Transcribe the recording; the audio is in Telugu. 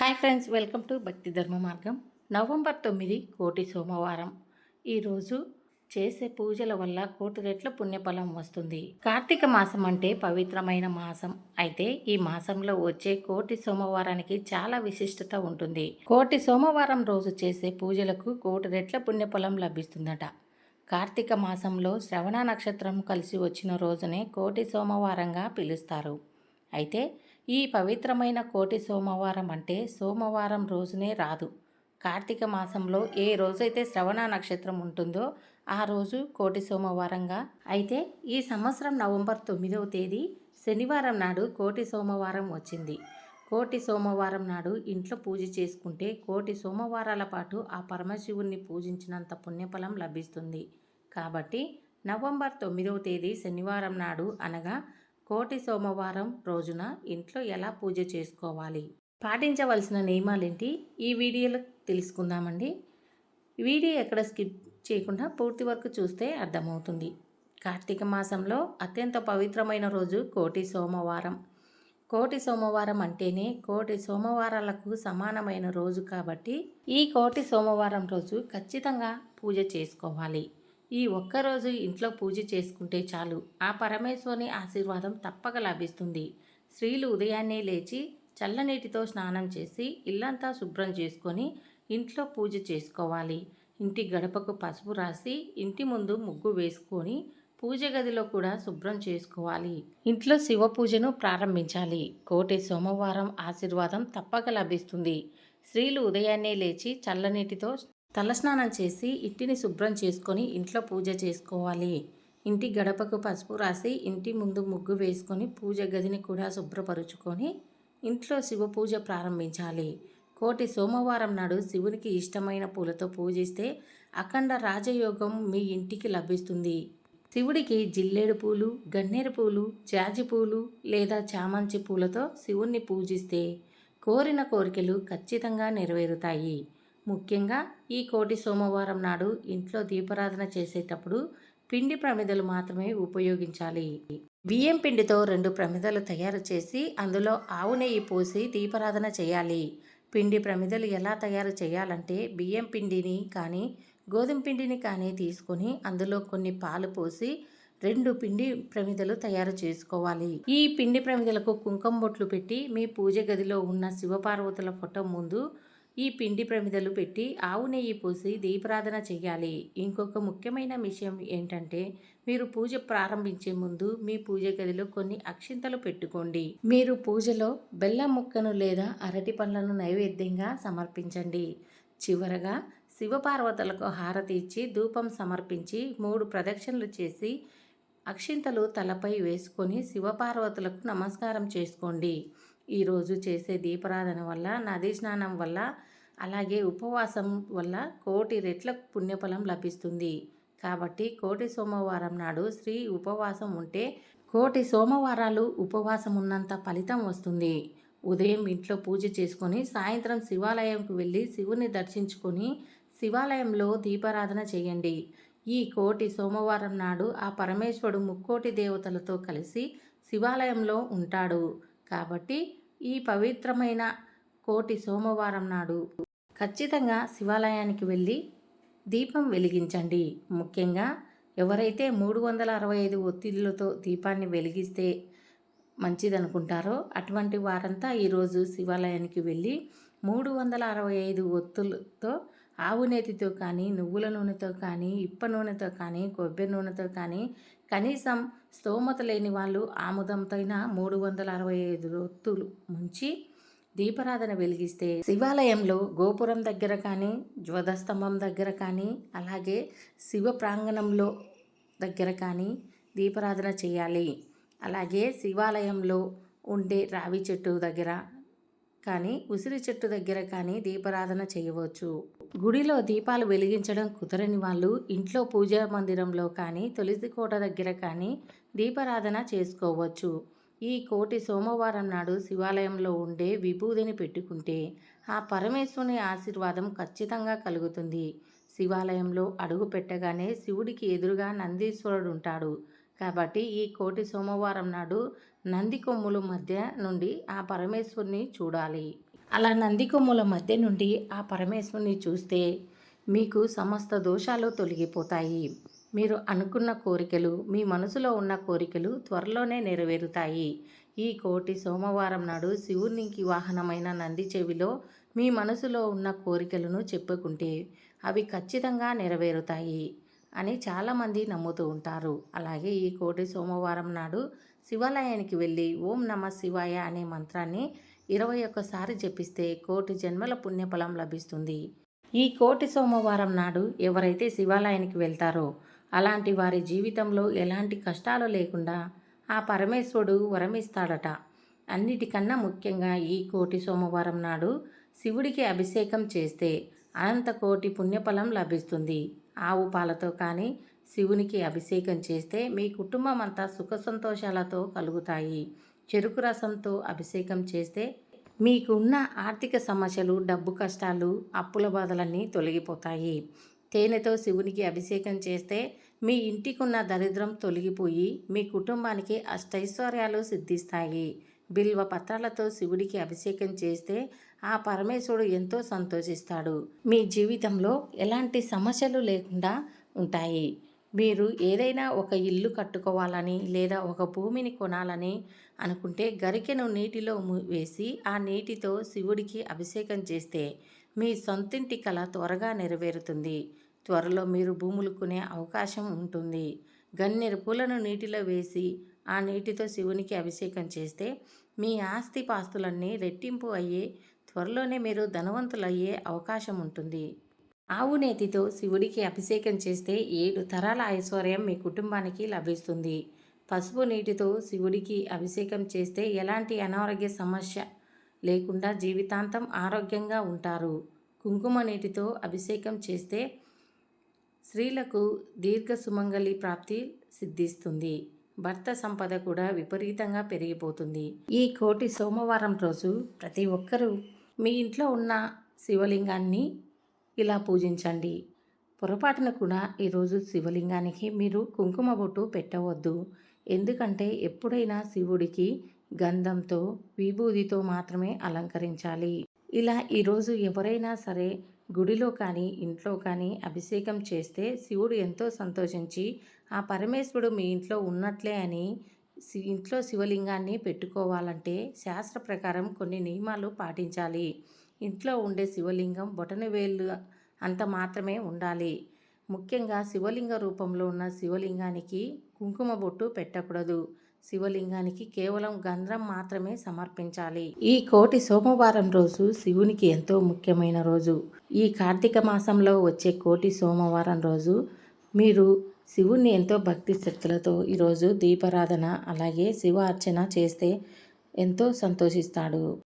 హాయ్ ఫ్రెండ్స్, వెల్కమ్ టు భక్తి ధర్మ మార్గం. నవంబర్ 9 కోటి సోమవారం. ఈరోజు చేసే పూజల వల్ల కోటి రెట్ల పుణ్యఫలం వస్తుంది. కార్తీక మాసం అంటే పవిత్రమైన మాసం. అయితే ఈ మాసంలో వచ్చే కోటి సోమవారానికి చాలా విశిష్టత ఉంటుంది. కోటి సోమవారం రోజు చేసే పూజలకు కోటి రెట్ల పుణ్యఫలం లభిస్తుందట. కార్తీక మాసంలో శ్రవణ నక్షత్రం కలిసి వచ్చిన రోజునే కోటి సోమవారంగా పిలుస్తారు. అయితే ఈ పవిత్రమైన కోటి సోమవారం అంటే సోమవారం రోజునే రాదు. కార్తీక మాసంలో ఏ రోజైతే శ్రవణ నక్షత్రం ఉంటుందో ఆ రోజు కోటి సోమవారంగా. అయితే ఈ సంవత్సరం నవంబర్ 9వ తేదీ శనివారం నాడు కోటి సోమవారం వచ్చింది. కోటి సోమవారం నాడు ఇంట్లో పూజ చేసుకుంటే కోటి సోమవారాల పాటు ఆ పరమశివుణ్ణి పూజించినంత పుణ్యఫలం లభిస్తుంది. కాబట్టి నవంబర్ 9వ తేదీ శనివారం నాడు అనగా కోటి సోమవారం రోజున ఇంట్లో ఎలా పూజ చేసుకోవాలి, పాటించవలసిన నియమాలేంటి ఈ వీడియోలో తెలుసుకుందామండి. వీడియో ఎక్కడ స్కిప్ చేయకుండా పూర్తి వరకు చూస్తే అర్థమవుతుంది. కార్తీక మాసంలో అత్యంత పవిత్రమైన రోజు కోటి సోమవారం. కోటి సోమవారం అంటేనే కోటి సోమవారాలకు సమానమైన రోజు కాబట్టి ఈ కోటి సోమవారం రోజు ఖచ్చితంగా పూజ చేసుకోవాలి. ఈ ఒక్కరోజు ఇంట్లో పూజ చేసుకుంటే చాలు, ఆ పరమేశ్వరుని ఆశీర్వాదం తప్పక లభిస్తుంది. స్త్రీలు ఉదయాన్నే లేచి చల్లనీటితో స్నానం చేసి ఇల్లంతా శుభ్రం చేసుకొని ఇంట్లో పూజ చేసుకోవాలి. ఇంటి గడపకు పసుపు రాసి ఇంటి ముందు ముగ్గు వేసుకొని పూజ గదిలో కూడా శుభ్రం చేసుకోవాలి. ఇంట్లో శివ పూజను ప్రారంభించాలి. కోటి సోమవారం ఆశీర్వాదం తప్పక లభిస్తుంది. స్త్రీలు ఉదయాన్నే లేచి చల్లనీటితో తలస్నానం చేసి ఇంటిని శుభ్రం చేసుకొని ఇంట్లో పూజ చేసుకోవాలి. ఇంటి గడపకు పసుపు రాసి ఇంటి ముందు ముగ్గు వేసుకొని పూజ గదిని కూడా శుభ్రపరుచుకొని ఇంట్లో శివ పూజ ప్రారంభించాలి. కోటి సోమవారం నాడు శివునికి ఇష్టమైన పూలతో పూజిస్తే అఖండ రాజయోగం మీ ఇంటికి లభిస్తుంది. శివుడికి జిల్లేడు పూలు, గన్నేరు పూలు, జాజి పూలు లేదా చామంతి పూలతో శివుణ్ణి పూజిస్తే కోరిన కోరికలు ఖచ్చితంగా నెరవేరుతాయి. ముఖ్యంగా ఈ కోటి సోమవారం నాడు ఇంట్లో దీపారాధన చేసేటప్పుడు పిండి ప్రమిదలు మాత్రమే ఉపయోగించాలి. బియ్యం పిండితో 2 ప్రమిదలు తయారు చేసి అందులో ఆవు నెయ్యి పోసి దీపారాధన చేయాలి. పిండి ప్రమిదలు ఎలా తయారు చేయాలంటే బియ్యం పిండిని కానీ గోధుమ పిండిని కానీ తీసుకొని అందులో కొన్ని పాలు పోసి 2 పిండి ప్రమిదలు తయారు చేసుకోవాలి. ఈ పిండి ప్రమిదలకు కుంకుమ బొట్లు పెట్టి మీ పూజ గదిలో ఉన్న శివపార్వతుల ఫోటో ముందు ఈ పిండి ప్రమిదలు పెట్టి ఆవు నెయ్యి పోసి దీపారాధన చేయాలి. ఇంకొక ముఖ్యమైన విషయం ఏంటంటే మీరు పూజ ప్రారంభించే ముందు మీ పూజ గదిలో కొన్ని అక్షింతలు పెట్టుకోండి. మీరు పూజలో బెల్లం ముక్కను లేదా అరటి పండ్లను నైవేద్యంగా సమర్పించండి. చివరగా శివపార్వతులకు హారతి ఇచ్చి ధూపం సమర్పించి 3 ప్రదక్షిణలు చేసి అక్షింతలు తలపై వేసుకొని శివపార్వతులకు నమస్కారం చేసుకోండి. ఈరోజు చేసే దీపారాధన వల్ల, నదీ స్నానం వల్ల, అలాగే ఉపవాసం వల్ల కోటి రెట్ల పుణ్యఫలం లభిస్తుంది. కాబట్టి కోటి సోమవారం నాడు స్త్రీ ఉపవాసం ఉంటే కోటి సోమవారాలు ఉపవాసం ఉన్నంత ఫలితం వస్తుంది. ఉదయం ఇంట్లో పూజ చేసుకొని సాయంత్రం శివాలయంకు వెళ్ళి శివుని దర్శించుకొని శివాలయంలో దీపారాధన చేయండి. ఈ కోటి సోమవారం నాడు ఆ పరమేశ్వరుడు ముక్కోటి దేవతలతో కలిసి శివాలయంలో ఉంటాడు. కాబట్టి ఈ పవిత్రమైన కోటి సోమవారం నాడు ఖచ్చితంగా శివాలయానికి వెళ్ళి దీపం వెలిగించండి. ముఖ్యంగా ఎవరైతే 365 ఒత్తిళ్లతో దీపాన్ని వెలిగిస్తే మంచిదనుకుంటారో అటువంటి వారంతా ఈరోజు శివాలయానికి వెళ్ళి 365 ఒత్తులతో ఆవు నేతితో కానీ, నువ్వుల నూనెతో కానీ, ఇప్ప నూనెతో కానీ, కొబ్బరి నూనెతో కానీ, కనీసం స్తోమత లేని వాళ్ళు ఆముదంతో 365 ఒత్తులు ముంచి దీపారాధన వెలిగిస్తే శివాలయంలో గోపురం దగ్గర కానీ, ధ్వజస్తంభం దగ్గర కానీ, అలాగే శివ ప్రాంగణంలో దగ్గర కానీ దీపారాధన చేయాలి. అలాగే శివాలయంలో ఉండే రావి చెట్టు దగ్గర కానీ, ఉసిరి చెట్టు దగ్గర కానీ దీపారాధన చేయవచ్చు. గుడిలో దీపాలు వెలిగించడం కుదరని వాళ్ళు ఇంట్లో పూజా మందిరంలో కానీ, తులసి కోట దగ్గర కానీ దీపారాధన చేసుకోవచ్చు. ఈ కోటి సోమవారం నాడు శివాలయంలో ఉండే విభూదిని పెట్టుకుంటే ఆ పరమేశ్వరుని ఆశీర్వాదం ఖచ్చితంగా కలుగుతుంది. శివాలయంలో అడుగు పెట్టగానే శివుడికి ఎదురుగా నందీశ్వరుడు ఉంటాడు. కాబట్టి ఈ కోటి సోమవారం నాడు నంది కొమ్ముల మధ్య నుండి ఆ పరమేశ్వరుని చూడాలి. అలా నంది కొమ్ముల మధ్య నుండి ఆ పరమేశ్వరుని చూస్తే మీకు సమస్త దోషాలు తొలగిపోతాయి. మీరు అనుకున్న కోరికలు, మీ మనసులో ఉన్న కోరికలు త్వరలోనే నెరవేరుతాయి. ఈ కోటి సోమవారం నాడు శివునికి వాహనమైన నంది చెవిలో మీ మనసులో ఉన్న కోరికలను చెప్పుకుంటే అవి ఖచ్చితంగా నెరవేరుతాయి అని చాలామంది నమ్ముతూ ఉంటారు. అలాగే ఈ కోటి సోమవారం నాడు శివాలయానికి వెళ్ళి ఓం నమ శివాయ అనే మంత్రాన్ని 21 సారి జపిస్తే కోటి జన్మల పుణ్యఫలం లభిస్తుంది. ఈ కోటి సోమవారం నాడు ఎవరైతే శివాలయానికి వెళ్తారో అలాంటి వారి జీవితంలో ఎలాంటి కష్టాలు లేకుండా ఆ పరమేశ్వరుడు వరమిస్తాడట. అన్నిటికన్నా ముఖ్యంగా ఈ కోటి సోమవారం నాడు శివుడికి అభిషేకం చేస్తే అనంత కోటి పుణ్యఫలం లభిస్తుంది. ఆవు పాలతో కానీ శివునికి అభిషేకం చేస్తే మీ కుటుంబం అంతా సుఖ సంతోషాలతో కలుగుతాయి. చెరుకు రసంతో అభిషేకం చేస్తే మీకున్న ఆర్థిక సమస్యలు, డబ్బు కష్టాలు, అప్పుల బాధలన్నీ తొలగిపోతాయి. తేనెతో శివునికి అభిషేకం చేస్తే మీ ఇంటికున్న దరిద్రం తొలగిపోయి మీ కుటుంబానికి అష్టైశ్వర్యాలు సిద్ధిస్తాయి. బిల్వ పత్రాలతో శివుడికి అభిషేకం చేస్తే ఆ పరమేశ్వరుడు ఎంతో సంతోషిస్తాడు. మీ జీవితంలో ఎలాంటి సమస్యలు లేకుండా ఉంటాయి. మీరు ఏదైనా ఒక ఇల్లు కట్టుకోవాలని లేదా ఒక భూమిని కొనాలని అనుకుంటే గరికెను నీటిలో వేసి ఆ నీటితో శివుడికి అభిషేకం చేస్తే మీ సొంతింటి కల త్వరగా నెరవేరుతుంది. త్వరలో మీరు భూములు కొనే అవకాశం ఉంటుంది. గన్నేరు పూలను నీటిలో వేసి ఆ నీటితో శివునికి అభిషేకం చేస్తే మీ ఆస్తిపాస్తులన్నీ రెట్టింపు అయ్యే త్వరలోనే మీరు ధనవంతులయ్యే అవకాశం ఉంటుంది. ఆవు నేతితో శివుడికి అభిషేకం చేస్తే 7 తరాల ఐశ్వర్యం మీ కుటుంబానికి లభిస్తుంది. పసుపు నీటితో శివుడికి అభిషేకం చేస్తే ఎలాంటి అనారోగ్య సమస్య లేకుండా జీవితాంతం ఆరోగ్యంగా ఉంటారు. కుంకుమ నీటితో అభిషేకం చేస్తే స్త్రీలకు దీర్ఘ సుమంగళి ప్రాప్తి సిద్ధిస్తుంది. భర్త సంపద కూడా విపరీతంగా పెరిగిపోతుంది. ఈ కోటి సోమవారం రోజు ప్రతి ఒక్కరూ మీ ఇంట్లో ఉన్న శివలింగాన్ని ఇలా పూజించండి. పొరపాటున కూడా ఈరోజు శివలింగానికి మీరు కుంకుమ బొట్టు పెట్టవద్దు. ఎందుకంటే ఎప్పుడైనా శివుడికి గంధంతో, విభూదితో మాత్రమే అలంకరించాలి. ఇలా ఈరోజు ఎవరైనా సరే గుడిలో కానీ ఇంట్లో కానీ అభిషేకం చేస్తే శివుడు ఎంతో సంతోషించి ఆ పరమేశ్వరుడు మీ ఇంట్లో ఉన్నట్లే అని ఇంట్లో శివలింగాన్ని పెట్టుకోవాలంటే శాస్త్ర ప్రకారం కొన్ని నియమాలు పాటించాలి. ఇంట్లో ఉండే శివలింగం బొటనవేలు అంత మాత్రమే ఉండాలి. ముఖ్యంగా శివలింగ రూపంలో ఉన్న శివలింగానికి కుంకుమ బొట్టు పెట్టకూడదు. శివలింగానికి కేవలం గంధం మాత్రమే సమర్పించాలి. ఈ కోటి సోమవారం రోజు శివునికి ఎంతో ముఖ్యమైన రోజు. ఈ కార్తీక మాసంలో వచ్చే కోటి సోమవారం రోజు మీరు శివుణ్ణి ఎంతో భక్తి శ్రద్ధలతో ఈరోజు దీపారాధన అలాగే శివ అర్చన చేస్తే ఎంతో సంతోషిస్తాడు.